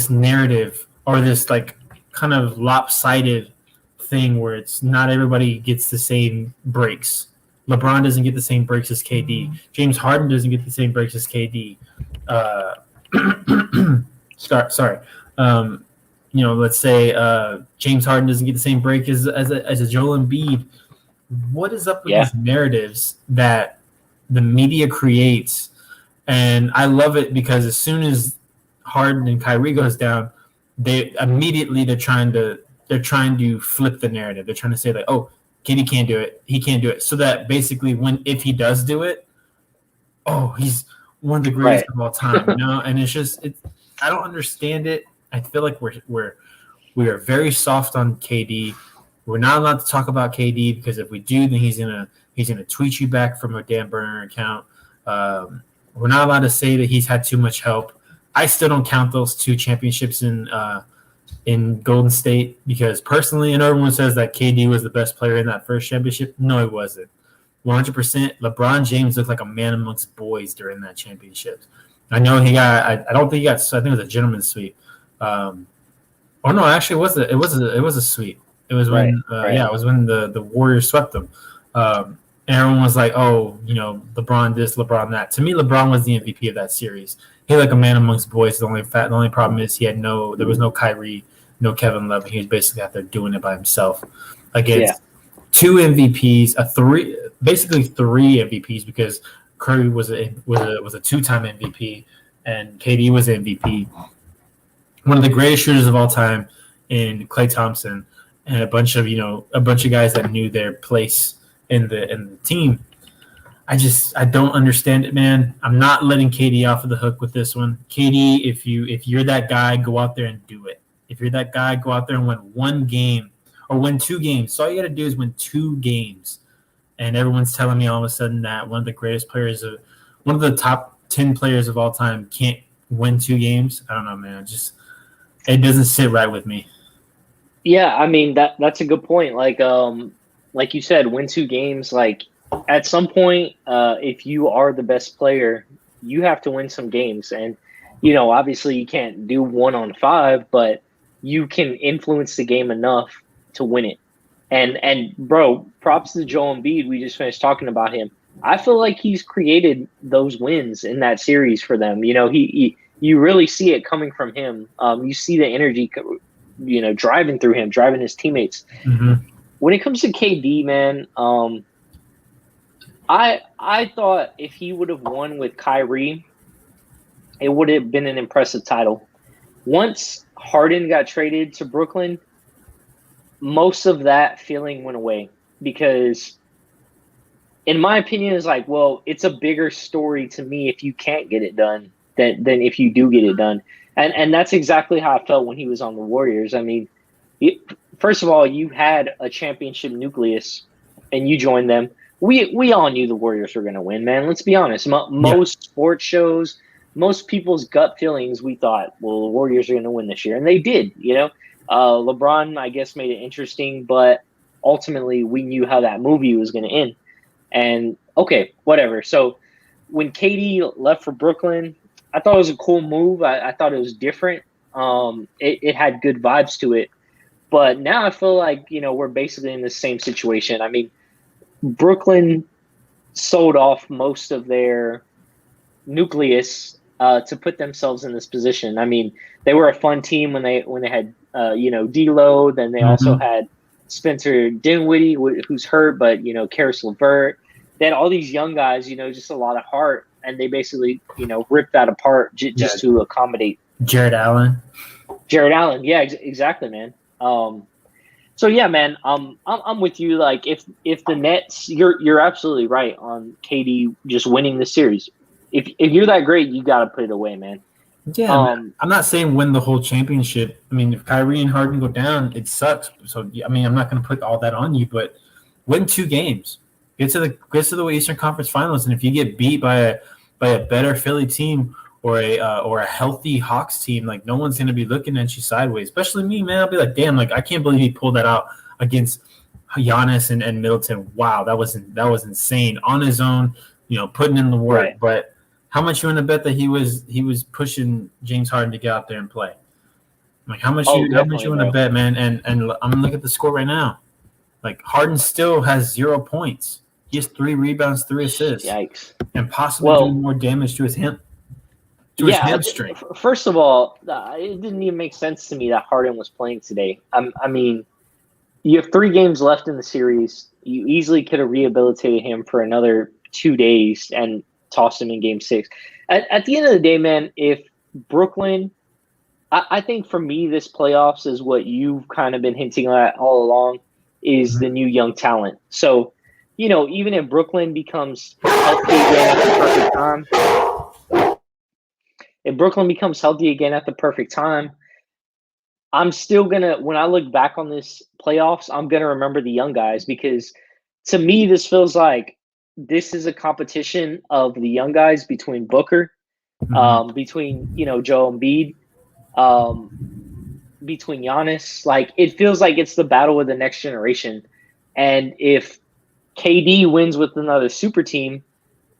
narrative or this like kind of lopsided thing where it's not everybody gets the same breaks. LeBron doesn't get the same breaks as KD. James Harden doesn't get the same breaks as KD. Sorry. Let's say James Harden doesn't get the same break as a Joel Embiid. What is up with these narratives that the media creates? And I love it because as soon as Harden and Kyrie goes down, they're trying to flip the narrative. They're trying to say like, oh, KD can't do it. He can't do it. So that basically if he does do it, oh, he's one of the greatest of all time, And it's just I don't understand it. I feel like we are very soft on KD. We're not allowed to talk about KD because if we do, then he's gonna tweet you back from a Dan Burner account. We're not allowed to say that he's had too much help. I still don't count those 2 championships in Golden State because personally, and everyone says that KD was the best player in that first championship. No, he wasn't. 100%. LeBron James looked like a man amongst boys during that championship. I know he got. I don't think he got. I think it was a gentleman's sweep. No, actually, it was a sweep. It was when it was when the Warriors swept them. And everyone was like, oh, LeBron this, LeBron that. To me, LeBron was the MVP of that series. He was like a man amongst boys. The only problem is there was no Kyrie, no Kevin Love. He was basically out there doing it by himself against 2 MVPs, basically 3 MVPs because Curry was a 2-time MVP and KD was MVP. One of the greatest shooters of all time in Klay Thompson and a bunch of guys that knew their place in the team. I don't understand it, man. I'm not letting KD off of the hook with this one. KD, if you're that guy, go out there and do it. If you're that guy, go out there and win 1 game or win 2 games. So all you got to do is win 2 games. And everyone's telling me all of a sudden that one of the top 10 players of all time can't win 2 games. I don't know, man. It doesn't sit right with me. Yeah, I mean that's a good point. Like you said, win 2 games. Like at some point, if you are the best player, you have to win some games. And obviously you can't do 1 on 5, but you can influence the game enough to win it. And bro, props to Joel Embiid. We just finished talking about him. I feel like he's created those wins in that series for them. You really see it coming from him. You see the energy, driving through him, driving his teammates. Mm-hmm. When it comes to KD, man, I thought if he would have won with Kyrie, it would have been an impressive title. Once Harden got traded to Brooklyn, most of that feeling went away because, in my opinion, it's like, well, it's a bigger story to me if you can't get it done than if you do get it done. And that's exactly how I felt when he was on the Warriors. I mean, first of all, you had a championship nucleus and you joined them. We all knew the Warriors were going to win, man. Let's be honest. Most sports shows, most people's gut feelings, we thought, well, the Warriors are going to win this year. And they did, LeBron, I guess, made it interesting, but ultimately we knew how that movie was going to end. And, okay, whatever. So when KD left for Brooklyn, I thought it was a cool move. I thought it was different. It had good vibes to it. But now I feel like, we're basically in the same situation. I mean, Brooklyn sold off most of their nucleus to put themselves in this position. I mean, they were a fun team when they had D'Lo. Then they also had Spencer Dinwiddie, who's hurt, but Karis LeVert. They had all these young guys, just a lot of heart, and they basically ripped that apart just to accommodate Jared Allen. Yeah, exactly, man. So yeah, man, I'm with you. Like, if the Nets, you're absolutely right on KD just winning the series. If you're that great, you got to put it away, man. Yeah, man. I'm not saying win the whole championship. I mean, if Kyrie and Harden go down, it sucks. So I mean, I'm not going to put all that on you, but win 2 games, get to the Eastern Conference Finals, and if you get beat by a better Philly team or a healthy Hawks team, like, no one's going to be looking at you sideways. Especially me, man. I'll be like, damn, like, I can't believe he pulled that out against Giannis and Middleton. Wow, that was insane on his own. Putting in the work, Right. But how much you want to bet that he was pushing James Harden to get out there and play? Like, how much you want to bet, man? And I'm gonna look at the score right now. Like, Harden still has 0 points. He has 3 rebounds, 3 assists. Yikes! And possibly doing more damage to his hamstring. First of all, it didn't even make sense to me that Harden was playing today. I mean, you have 3 games left in the series. You easily could have rehabilitated him for another 2 days and tossed him in Game 6. At the end of the day, man, if Brooklyn, I think for me, this playoffs is what you've kind of been hinting at all along, is the new young talent. So, even if Brooklyn becomes healthy again at the perfect time, I'm still when I look back on this playoffs, I'm going to remember the young guys, because to me, this feels like this is a competition of the young guys between Booker, between Joel Embiid, between Giannis. Like, it feels like it's the battle of the next generation. And if KD wins with another super team,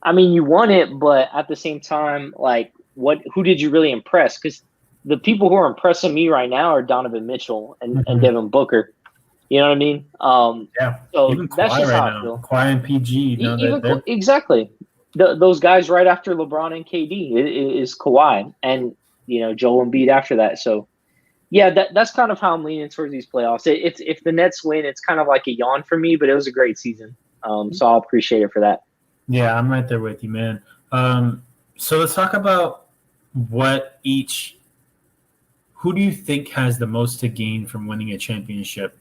I mean, you won it, but at the same time, like, who did you really impress? Because the people who are impressing me right now are Donovan Mitchell and Devin Booker. You know what I mean? Yeah. So even that's Kawhi just right how I now. feel. Kawhi and PG. Exactly. Those guys right after LeBron and KD is Kawhi, and Joel Embiid after that. So yeah, that's kind of how I'm leaning towards these playoffs. If the Nets win, it's kind of like a yawn for me, but it was a great season. So I'll appreciate it for that. Yeah, I'm right there with you, man. So let's talk about who do you think has the most to gain from winning a championship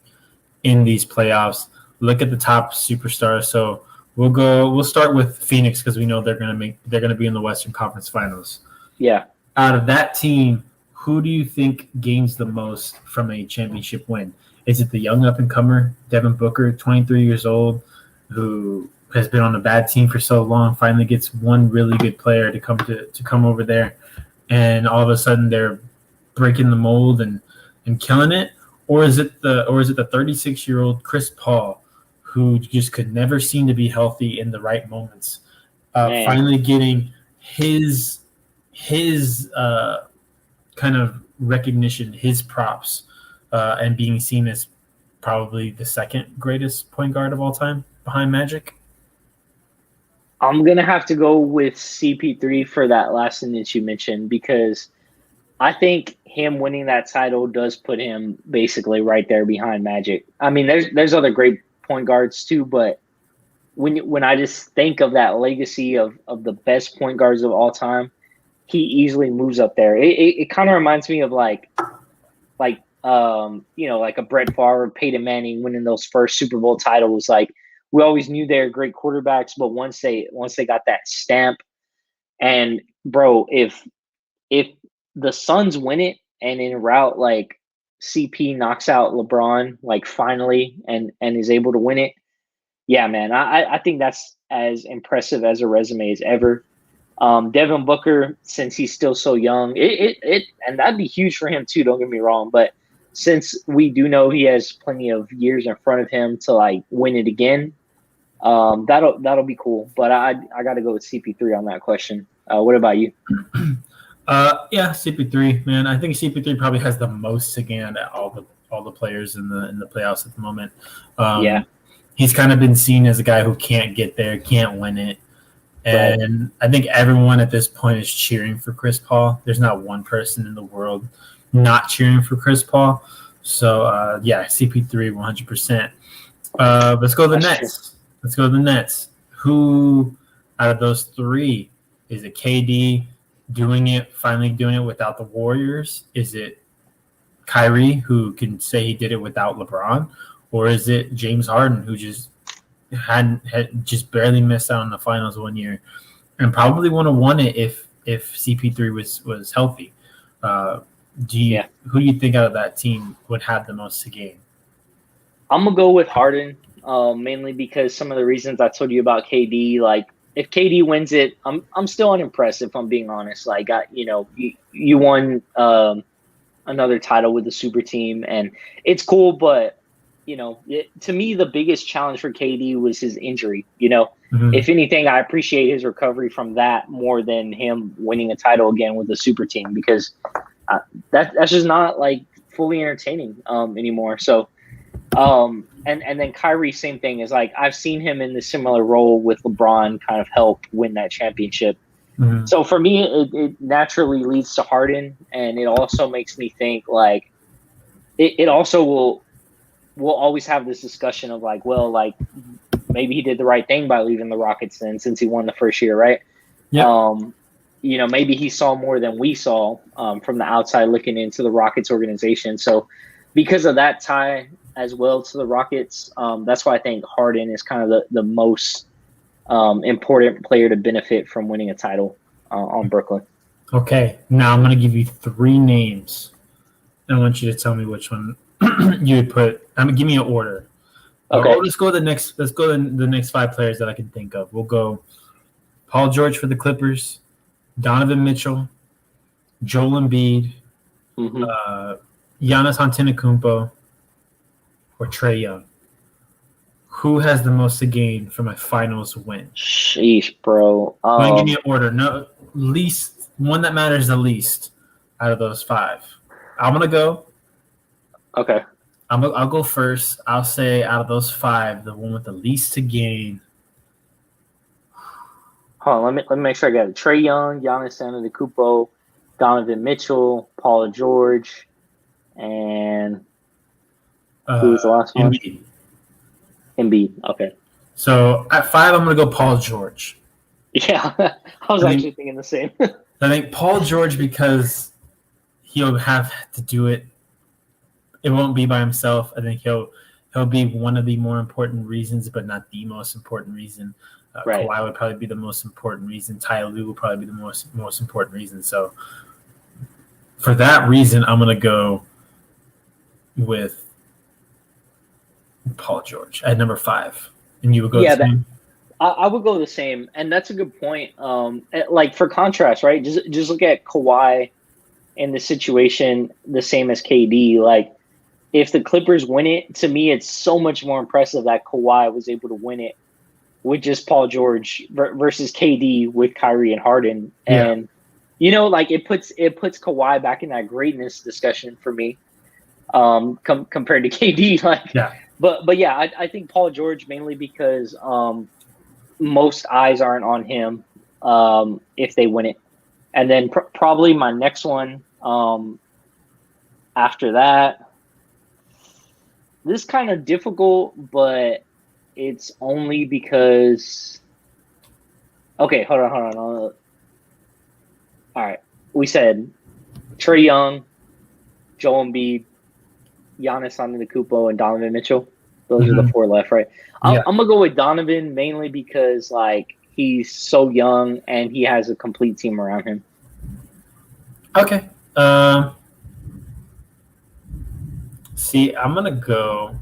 in these playoffs? Look at the top superstars. So we'll start with Phoenix, because we know they're gonna be in the Western Conference Finals. Yeah. Out of that team, who do you think gains the most from a championship win? Is it the young up-and-comer, Devin Booker, 23 years old, who has been on a bad team for so long, finally gets one really good player to come over there, and all of a sudden they're breaking the mold and killing it? Or is it the 36-year-old Chris Paul, who just could never seem to be healthy in the right moments, finally getting his kind of recognition, his props, and being seen as probably the second greatest point guard of all time behind Magic? I'm going to have to go with CP3 for that last thing that you mentioned, because I think him winning that title does put him basically right there behind Magic. I mean, there's other great point guards too, but when I just think of that legacy of the best point guards of all time, he easily moves up there. It kind of reminds me of like a Brett Favre, Peyton Manning winning those first Super Bowl titles. Like, we always knew they were great quarterbacks, but once they got that stamp, and bro, if the Suns win it and en route, like, CP knocks out LeBron, like, finally, and is able to win it, yeah, man, I think that's as impressive as a resume as ever. Devin Booker, since he's still so young, and that'd be huge for him too, don't get me wrong, but since we do know he has plenty of years in front of him to, like, win it again, that'll be cool. But I got to go with CP3 on that question. What about you? Yeah, CP3, man. I think CP3 probably has the most to gain at all the players in the playoffs at the moment. Yeah. He's kind of been seen as a guy who can't get there, can't win it, And I think everyone at this point is cheering for Chris Paul. There's not one person in the world not cheering for Chris Paul. So, yeah, CP3, 100%. Let's go to the Nets. Let's go to the Nets. Who out of those three, is it KD finally doing it without the Warriors? Is it Kyrie, who can say he did it without LeBron? Or is it James Harden, who just had just barely missed out on the finals one year and probably would have won it if CP3 was healthy? Who do you think out of that team would have the most to gain? I'm gonna go with Harden, mainly because some of the reasons I told you about KD. Like, if KD wins it, I'm still unimpressed, if I'm being honest. Like, you won another title with the super team, and it's cool, but to me, the biggest challenge for KD was his injury. If anything, I appreciate his recovery from that more than him winning a title again with the super team, because that's just not like fully entertaining anymore. So, and then Kyrie, same thing, is like, I've seen him in the similar role with LeBron kind of help win that championship. Mm-hmm. So for me, it naturally leads to Harden, and it also makes me think like it also will. We'll always have this discussion of like, well, like maybe he did the right thing by leaving the Rockets then, since he won the first year, right? Yeah. Maybe he saw more than we saw from the outside looking into the Rockets organization. So because of that tie as well to the Rockets, that's why I think Harden is kind of the most important player to benefit from winning a title on Brooklyn. Okay, now I'm going to give you three names. I want you to tell me which one you would put. Give me an order. Okay. Let's go to the next five players that I can think of. We'll go Paul George for the Clippers, Donovan Mitchell, Joel Embiid, Giannis Antetokounmpo, or Trae Young. Who has the most to gain from a finals win? Sheesh, bro. I'm gonna give you an order. No, least one that matters the least out of those five. I'm gonna go. Okay. I'll go first. I'll say out of those five, the one with the least to gain. Hold on, let me make sure I got it. Trae Young, Giannis Antetokounmpo, Donovan Mitchell, Paul George, and who was the last one? Embiid. Okay. So at five, I'm gonna go Paul George. Yeah, I was actually thinking the same. I think Paul George, because he'll have to do it. It won't be by himself. I think he'll be one of the more important reasons, but not the most important reason. Right. Kawhi would probably be the most important reason. Ty Lue will probably be the most important reason. So for that reason, I'm gonna go with Paul George at number 5. And you would go the same? I would go the same, and that's a good point. Like, for contrast, right? Just look at Kawhi in the situation the same as KD. Like, if the Clippers win it, to me, it's so much more impressive that Kawhi was able to win it with just Paul George versus KD with Kyrie and Harden. And like, it puts Kawhi back in that greatness discussion for me, compared to KD. Like, but yeah, I think Paul George, mainly because most eyes aren't on him if they win it. And then probably my next one after that, this is kind of difficult, but it's only because – okay, hold on. All right. We said Trae Young, Joel Embiid, Giannis Antetokounmpo, and Donovan Mitchell. Those are the 4 left, right? I'm going to go with Donovan mainly because, like, he's so young and he has a complete team around him. Okay. See, I'm going to go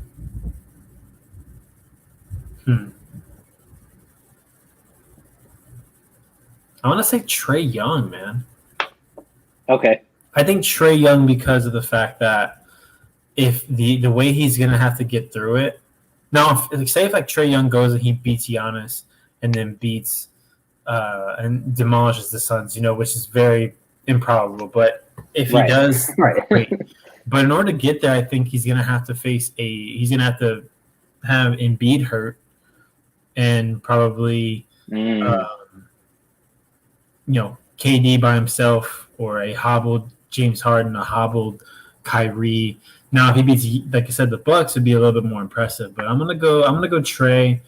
I want to say Trae Young, man. Okay. I think Trae Young, because of the fact that if the way he's going to have to get through it. Now, if Trae Young goes and he beats Giannis and then beats and demolishes the Suns, which is very improbable. But if he does, great. But in order to get there, I think he's going to have to he's going to have Embiid hurt and probably KD by himself or a hobbled James Harden, a hobbled Kyrie. Now, if he beats, like I said, the Bucks would be a little bit more impressive. But I'm gonna go Trey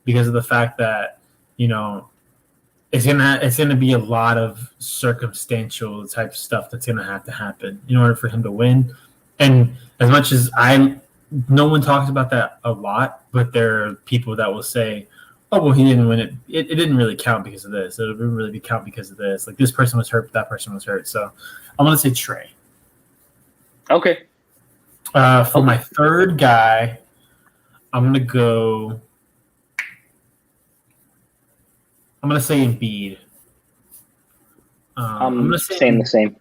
because of the fact that it's gonna be a lot of circumstantial type stuff that's gonna have to happen in order for him to win. And as much as no one talks about that a lot, but there are people that will say, "Oh, well, he didn't win it. It didn't really count because of this. It didn't really count because of this. Like this person was hurt, but that person was hurt." So I'm gonna say Trey. Okay. For my third guy, I'm gonna say Embiid. I'm gonna say the same.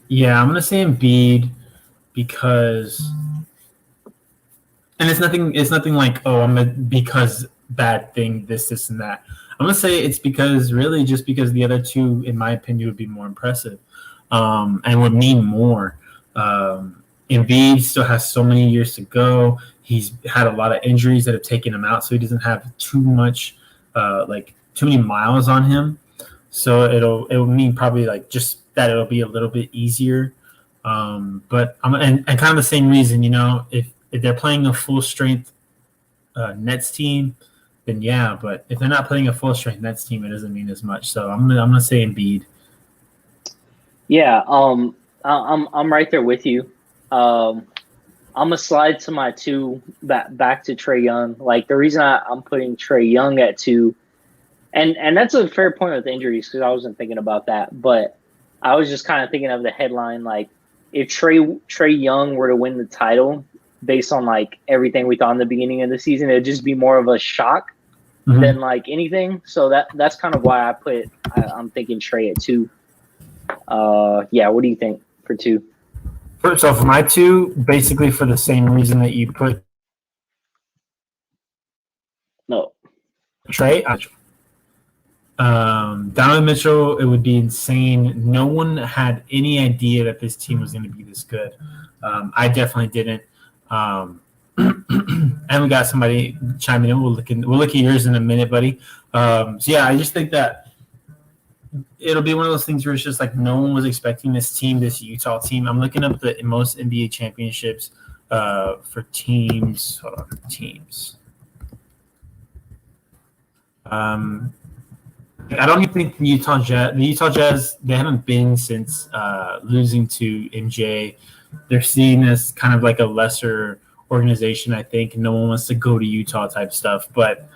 Yeah, I'm gonna say Embiid because, and it's nothing like because bad thing this and that. I'm gonna say it's because just because the other two, in my opinion, would be more impressive, and would mean more. Embiid still has so many years to go. He's had a lot of injuries that have taken him out, so he doesn't have too many miles on him. So it'll mean probably like just that it'll be a little bit easier. But and kind of the same reason, if they're playing a full strength Nets team, then yeah. But if they're not playing a full strength Nets team, it doesn't mean as much. So I'm gonna say Embiid. Yeah, I'm right there with you. I'm gonna slide to my 2 back to Trae Young. Like the reason I'm putting Trae Young at 2, and that's a fair point with injuries because I wasn't thinking about that, but I was just kind of thinking of the headline like if Trae Young were to win the title based on like everything we thought in the beginning of the season, it'd just be more of a shock than like anything. So that's kind of why I'm thinking Trae at 2. Yeah, what do you think for 2? So for my 2, basically for the same reason that you put Trey. Donovan Mitchell, it would be insane. No one had any idea that this team was going to be this good. I definitely didn't. And we got somebody chiming in. We'll look at yours in a minute, buddy. So yeah, I just think that it'll be one of those things where it's just like no one was expecting this Utah team. I'm looking up the most NBA championships for teams. Hold on, teams. I don't even think the Utah Jazz, they haven't been since losing to MJ. They're seen as kind of like a lesser organization, I think. No one wants to go to Utah type stuff. But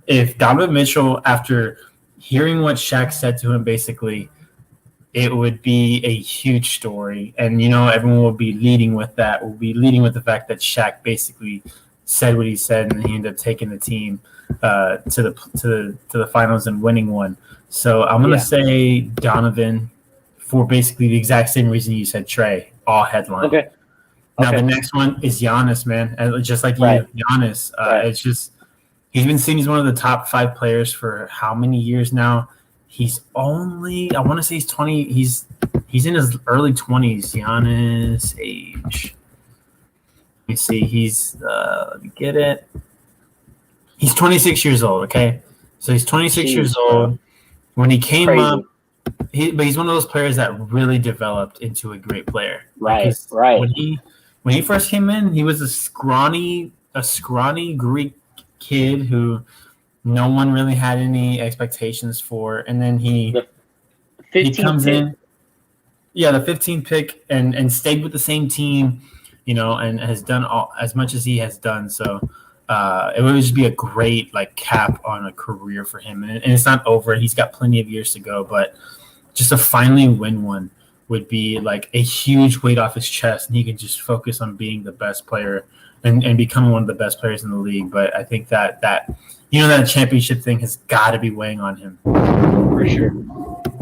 if Donovan Mitchell, after hearing what Shaq said to him, basically, it would be a huge story. And, everyone will be leading with that. We'll be leading with the fact that Shaq basically said what he said, and he ended up taking the team to the finals and winning one. So I'm going to say Donovan for basically the exact same reason you said Trey, all headline. Okay. Now the next one is Giannis, man. And just like Right. you, Giannis. It's just he's been seen as one of the top 5 players for how many years now? He's only, I want to say he's 20. He's in his early 20s. Giannis age. Let me see. Let me get it. He's 26 years old. Okay, so he's 26 years old. When he came up, but he's one of those players that really developed into a great player. Right. When he first came in, he was a scrawny Greek kid who no one really had any expectations for, and then he comes in. Yeah, the 15th pick and stayed with the same team, and has done as much as he has done. So it would just be a great cap on a career for him, and it's not over. He's got plenty of years to go, but just to finally win one would be like a huge weight off his chest, and he can just focus on being the best player and becoming one of the best players in the league. But I think that that championship thing has got to be weighing on him for sure.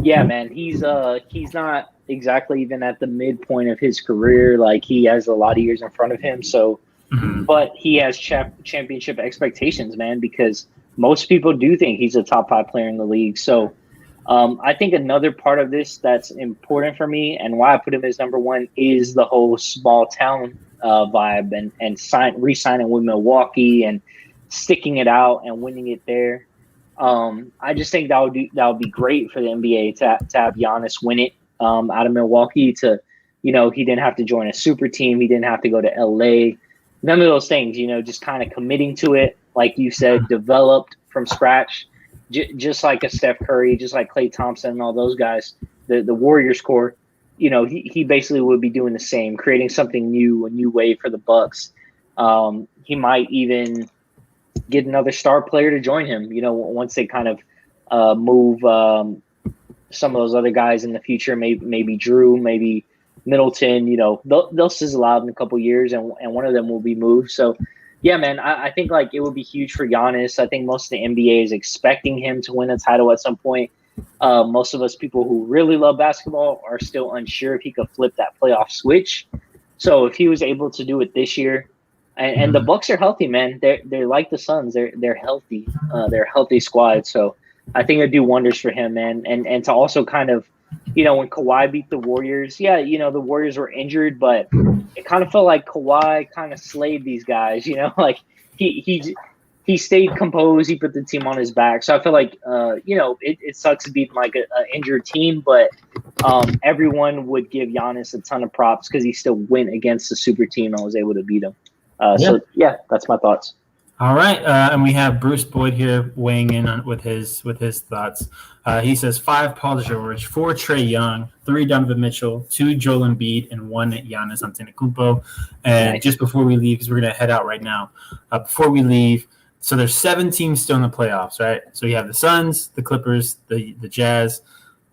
Yeah, man, he's not exactly even at the midpoint of his career. Like he has a lot of years in front of him. So, but he has championship expectations, man, because most people do think he's a top 5 player in the league. So, I think another part of this that's important for me and why I put him as number 1 is the whole small town vibe and re-signing with Milwaukee and sticking it out and winning it there. I just think that would be great for the NBA to have Giannis win it out of Milwaukee. To, he didn't have to join a super team. He didn't have to go to LA. None of those things. Just kind of committing to it, like you said, developed from scratch, just like a Steph Curry, just like Klay Thompson and all those guys. The Warriors core. He basically would be doing the same, creating something new, a new way for the Bucks. He might even get another star player to join him, once they kind of move some of those other guys in the future, maybe Drew, maybe Middleton, they'll sizzle out in a couple years and one of them will be moved. So, yeah, man, I think like it would be huge for Giannis. I think most of the NBA is expecting him to win a title at some point. Most of us people who really love basketball are still unsure if he could flip that playoff switch. So if he was able to do it this year, and the Bucks are healthy, man. They're like the Suns. They're healthy. They're a healthy squad. So I think it'd do wonders for him, man. And to also kind of, when Kawhi beat the Warriors, the Warriors were injured, but it kind of felt like Kawhi kind of slayed these guys. Like he stayed composed. He put the team on his back. So I feel like it sucks beating like an injured team, but everyone would give Giannis a ton of props because he still went against the super team and was able to beat him. So that's my thoughts. All right, and we have Bruce Boyd here weighing in with his thoughts. He says 5 Paul George, 4 Trae Young, 3 Donovan Mitchell, 2 Joel Embiid, and 1 Giannis Antetokounmpo. And Nice. just before we leave, because we're gonna head out right now. Before we leave, so there's 7 teams still in the playoffs, right? So you have the Suns, the Clippers, the Jazz,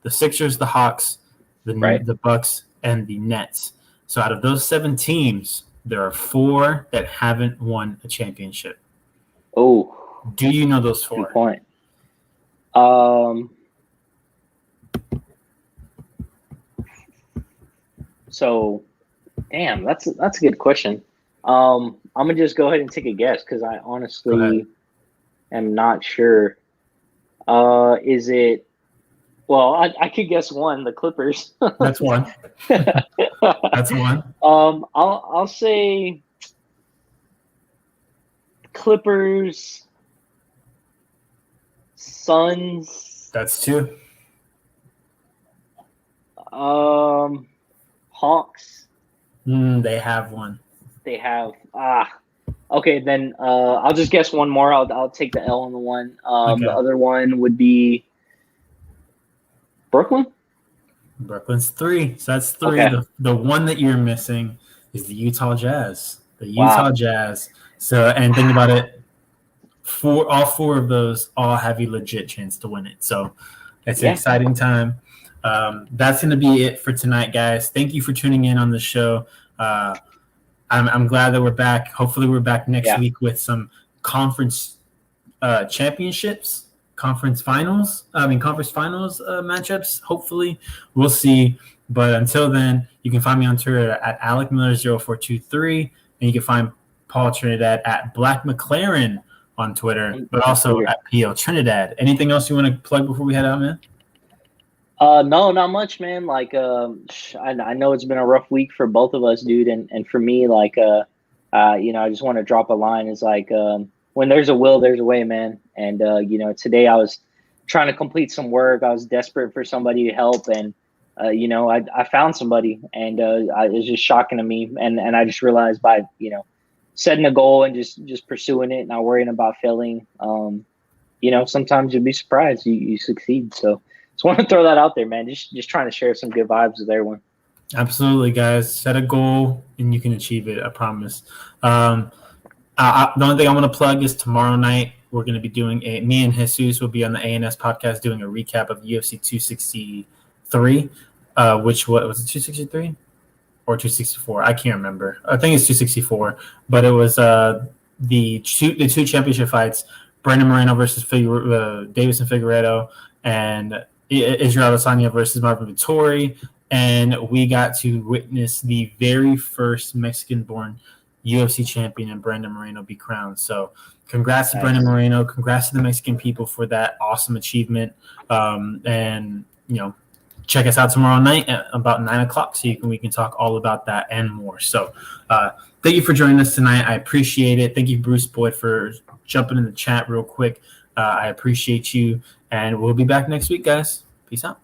the Sixers, the Hawks, the Bucks, and the Nets. So out of those 7 teams, there are 4 that haven't won a championship. Oh, Do you know those good 4? point. So, damn, that's a good question. I'm gonna just go ahead and take a guess because I honestly am not sure. Is it? Well, I could guess one, the Clippers. That's one. That's one. I'll say Clippers, Suns, That's 2. Hawks. They have one. They have okay, then I'll just guess one more. I'll take the L on the one. Okay. The other one would be Brooklyn. Brooklyn's 3. So that's 3. Okay. The one that you're missing is the Utah Jazz. The Utah Jazz. So, and think about it, all 4 of those all have a legit chance to win it. So it's an exciting time. That's going to be it for tonight, guys. Thank you for tuning in on the show. I'm glad that we're back. Hopefully we're back next week with some conference championships, conference finals matchups. Hopefully we'll see. But until then, you can find me on Twitter at AlecMiller0423, and you can find Paul Trinidad at Black McLaren on Twitter, but also at PL Trinidad. Anything else you want to plug before we head out, man? No, not much, man. Like, I know it's been a rough week for both of us, dude. And for me, like, I just want to drop a line. It's like, when there's a will, there's a way, man. And, today I was trying to complete some work. I was desperate for somebody to help. And, I found somebody, and it was just shocking to me. And I just realized by, setting a goal and just pursuing it, not worrying about failing, sometimes you'll be surprised you succeed. So, just want to throw that out there, man. Just trying to share some good vibes with everyone. Absolutely, guys. Set a goal and you can achieve it. I promise. The only thing I want to plug is tomorrow night we're going to be doing me and Jesus will be on the ANS podcast doing a recap of UFC 263, which was it 263 or 264? I can't remember. I think it's 264, but it was the two championship fights: Brandon Moreno versus Davison Figueiredo, and Israel Adesanya versus Marvin Vettori, and we got to witness the very first Mexican-born UFC champion in Brandon Moreno be crowned. So congrats to Brandon Moreno. Congrats to the Mexican people for that awesome achievement. And, check us out tomorrow night at about 9:00 so we can talk all about that and more. So thank you for joining us tonight. I appreciate it. Thank you, Bruce Boyd, for jumping in the chat real quick. I appreciate you, and we'll be back next week, guys. Peace out.